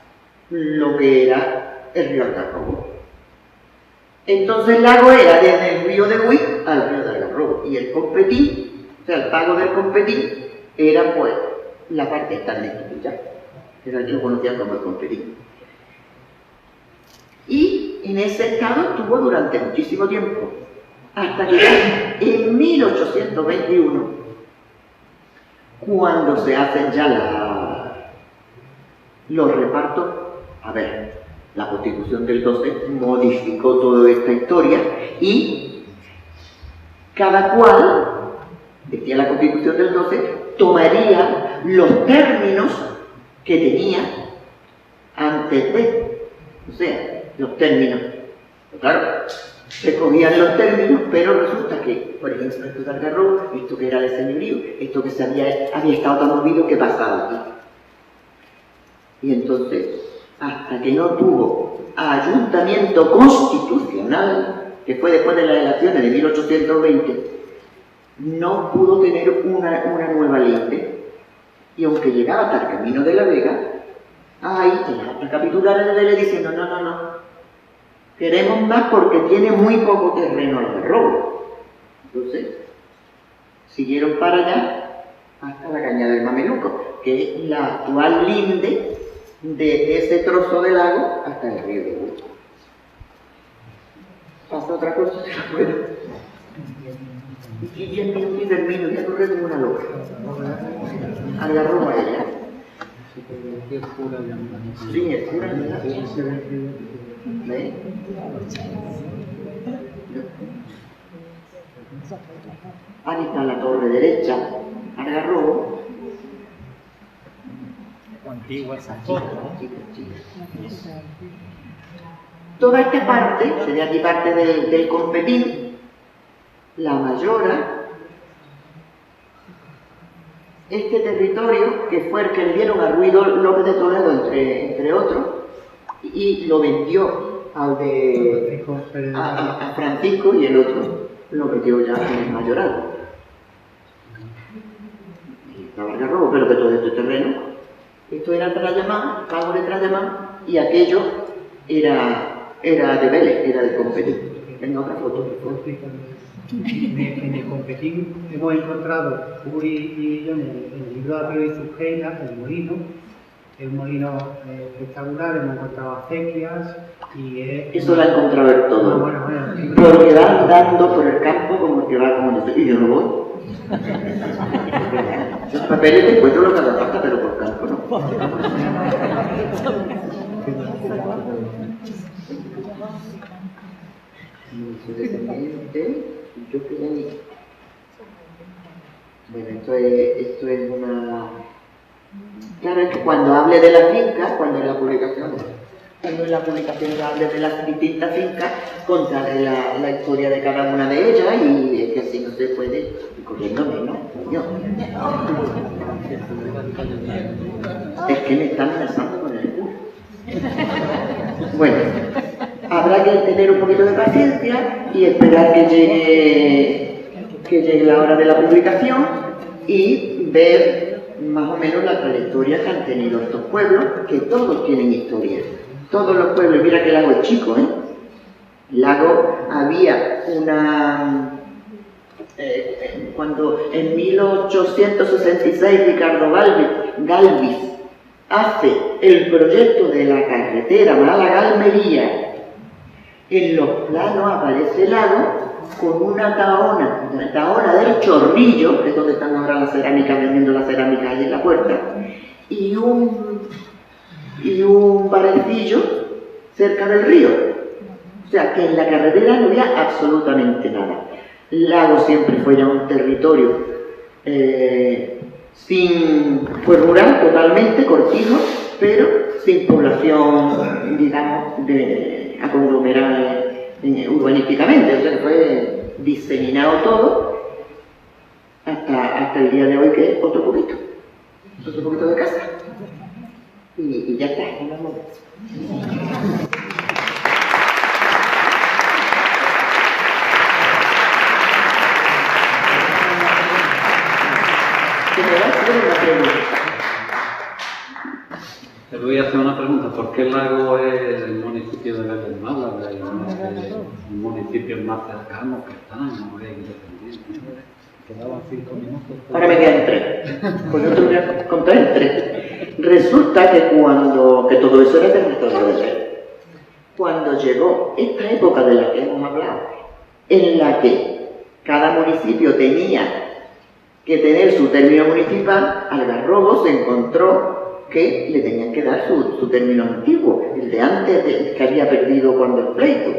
lo que era el río Algarrobo. Entonces Lago era desde el río de Huí al río de Algarrobo, y el Competín, o sea, el pago del Competín, era pues la parte esta de ya, que era yo conocía como el Competín. Y en ese estado estuvo durante muchísimo tiempo, hasta que en 1821, cuando se hacen ya los repartos, a ver, la Constitución del 12 modificó toda esta historia y cada cual, decía la Constitución del 12, tomaría los términos que tenía antes de, o sea, los términos. Claro, se cogían los términos, pero resulta que, por ejemplo, esto de Algarrobo, esto que era de señorío, esto que se había estado tan movido, ¿qué pasaba aquí? Y entonces, hasta que no tuvo ayuntamiento constitucional, que fue después de las elecciones de 1820, no pudo tener una nueva ley. Y aunque llegaba hasta el Camino de la Vega, ahí las capitulares le diciendo, no, queremos más porque tiene muy poco terreno Algarrobo. Entonces, siguieron para allá hasta la Cañada del Mameluco, que es la actual linde de ese trozo de lago hasta el río de Hugo. Pasa otra cosa, bueno. Y 10 minutos y termino, ya corre como una loca. Algarrobo a ella. Sí, el cura, ¿verdad? ¿Ve? Ahí está la torre derecha, Algarrobo. Antigua esa chica. Toda esta parte, sería aquí parte del Competín, la Mayora, este territorio que fue el que le dieron a Ruy López de Toledo, entre otros, y lo vendió a Francisco, y el otro lo metió ya en el Mayoral. Y estaba Algarrobo, pero que todo este terreno, esto era Trayamán, pago de Trayamán, y aquello era de Vélez, era del Competín. En otra foto. En el Competín hemos encontrado, Uri y yo, en el libro de Apio y Zugeira, el molino. Es un molino espectacular, hemos encontrado acequias y eso lo ha encontrado el todo. Bueno, porque va andando por el campo como que va como yo, y yo no voy. Esos papeles te encuentro lo que haga falta, pero por campo no. Yo quería ni... Bueno, esto es una... Claro, es que cuando hable de la finca, cuando en la publicación hable de las distintas fincas, contaré la historia de cada una de ellas, y es que así no se puede ir corriendo menos, coño. Es que me están amenazando con el culo. Bueno, habrá que tener un poquito de paciencia y esperar que llegue la hora de la publicación y ver más o menos la trayectoria que han tenido estos pueblos, que todos tienen historia. Todos los pueblos, mira que el lago es chico, ¿eh? El lago había una... cuando en 1866 Ricardo Galvis hace el proyecto de la carretera Málaga-Almería, en los planos aparece el lago con una taona del Chorrillo, que es donde están ahora las cerámicas, vendiendo las cerámicas ahí en la puerta, y un barecillo cerca del río. O sea, que en la carretera no había absolutamente nada. El lago siempre fue ya un territorio fue rural totalmente, cortijo, pero sin población, digamos, aglomerada urbanísticamente. O sea, que fue diseminado todo hasta el día de hoy, que es otro poquito de casa. Y ya está, no vamos. Te voy a hacer una pregunta. ¿Por qué el lago es el municipio de Vélez Málaga y no es el municipio más cercano que están? No es independiente. Quedaban 5 minutos. Ahora me quedan 3. Pues yo te voy a contar en 3. Resulta que que todo eso era territorio de Rey. Cuando llegó esta época de la que hemos hablado, en la que cada municipio tenía que tener su término municipal, Algarrobo se encontró que le tenían que dar su término antiguo, el de antes que había perdido cuando el pleito.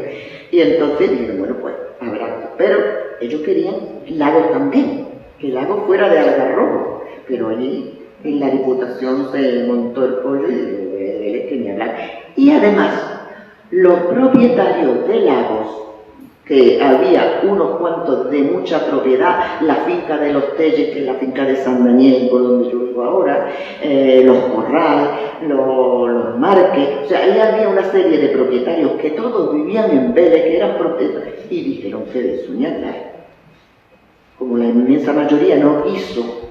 Y entonces dijeron, bueno, pues habrá. Pero ellos querían Lagos también, que Lagos fuera de Algarrobo. Pero allí en la Diputación se montó el pollo y él quería hablar. Y además, los propietarios de Lagos, que había unos cuantos de mucha propiedad, la finca de los Telles, que es la finca de San Daniel, por donde yo vivo ahora, los Corral, los Marques, o sea, ahí había una serie de propietarios que todos vivían en Vélez, que eran propietarios, y dijeron que de eso ni hablar. Como la inmensa mayoría no quiso,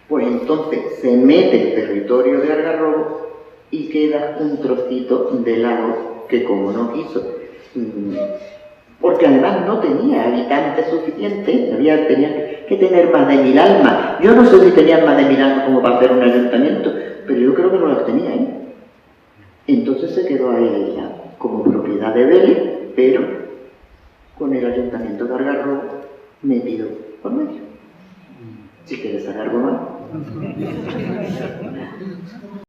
pues entonces se mete el territorio de Algarrobo y queda un trocito de lago que como no quiso, porque además no tenía habitantes suficientes, tenía que tener más de 1000 almas. Yo no sé si tenían más de 1000 almas como para hacer un ayuntamiento, pero yo creo que no las tenía, ¿eh? Entonces se quedó ahí como propiedad de Vélez, pero con el ayuntamiento de Algarrobo metido por medio. Si quieres saber algo más.